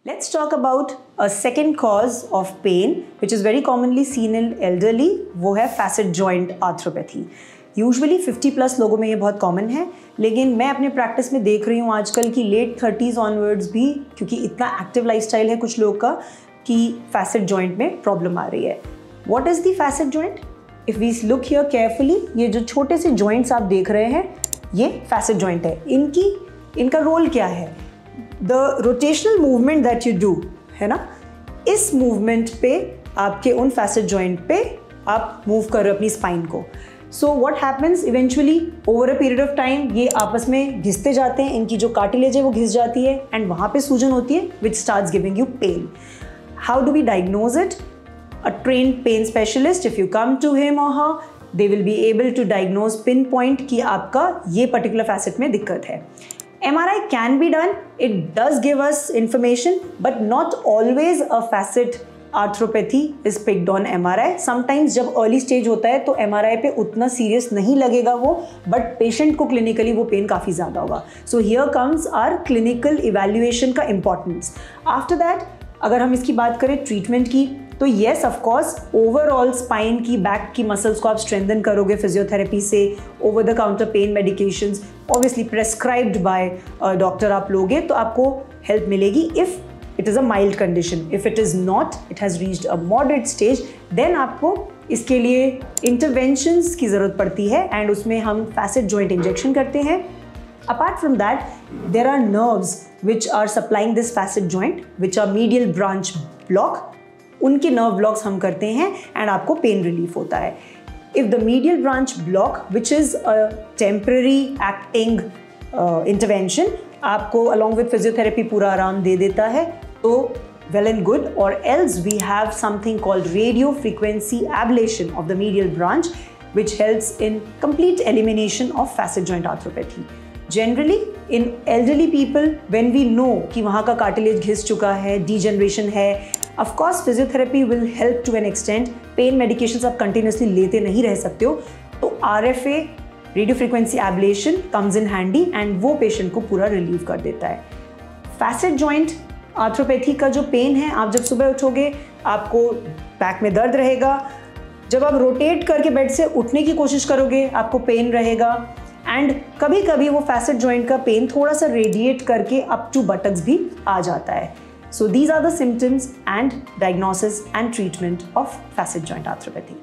Let's talk about a second cause of pain which is very commonly seen in elderly, वो है facet joint arthropathy. Usually 50+ लोगों में ये बहुत common है, लेकिन मैं अपने प्रैक्टिस में देख रही हूँ आजकल की लेट 30s ऑनवर्ड्स भी, क्योंकि इतना एक्टिव लाइफस्टाइल है कुछ लोग का कि फैसेट जॉइंट में प्रॉब्लम आ रही है. What is the facet joint? If we look here carefully, ये जो छोटे से जॉइंट्स आप देख रहे हैं ये फैसेट जॉइंट है. इनका रोल क्या है? The rotational movement that you do है ना, इस मूवमेंट पे आपके उन फैसेट जॉइंट पे आप मूव कर रहे हो अपनी स्पाइन को. So what happens eventually over a period of time, ये आपस में घिसते जाते हैं, इनकी जो कार्टिलेज है वो घिस जाती है एंड वहाँ पे सूजन होती है which starts giving you pain. How do we diagnose it? A trained pain specialist, if you come to him or her, they will be able to diagnose, pinpoint कि आपका ये particular facet में दिक्कत है. MRI can be done, it does give us information, but not always a facet arthropathy is picked on MRI. Sometimes जब early stage होता है तो MRI पे उतना serious नहीं लगेगा वो, but patient को clinically वो pain काफ़ी ज़्यादा होगा. So here comes our clinical evaluation का importance. After that, अगर हम इसकी बात करें ट्रीटमेंट की, तो yes of course overall spine की, बैक की मसल्स को आप स्ट्रेंथन करोगे फिजियोथेरेपी से, over the counter pain medications obviously prescribed by doctor आप लोगे तो आपको हेल्प मिलेगी if it is a mild condition. If it is not, it has reached a moderate stage, then आपको इसके लिए इंटरवेंशंस की ज़रूरत पड़ती है एंड उसमें हम फैसेट जॉइंट इंजेक्शन करते हैं. Apart from that, there are nerves which are supplying this facet joint, which are medial branch block. उनके nerve blocks हम करते हैं and आपको pain relief होता है. If the medial branch block, which is a temporary acting intervention, आपको along with physiotherapy पूरा आराम दे देता है, तो well and good. Or else we have something called radio frequency ablation of the medial branch, which helps in complete elimination of facet joint arthropathy. Generally, in elderly people, when we know कि वहाँ का cartilage घिस चुका है, degeneration है, of course physiotherapy will help to an extent. Pain medications आप continuously लेते नहीं रह सकते हो, तो RFA, radio frequency ablation comes in handy and वो patient को पूरा relieve कर देता है. Facet joint arthropathy का जो pain है, आप जब सुबह उठोगे आपको बैक में दर्द रहेगा, जब आप रोटेट करके बेड से उठने की कोशिश करोगे आपको पेन रहेगा एंड कभी कभी वो फैसेट जॉइंट का पेन थोड़ा सा रेडिएट करके अप टू बटक्स भी आ जाता है. So these are the symptoms and diagnosis and treatment of facet joint arthropathy.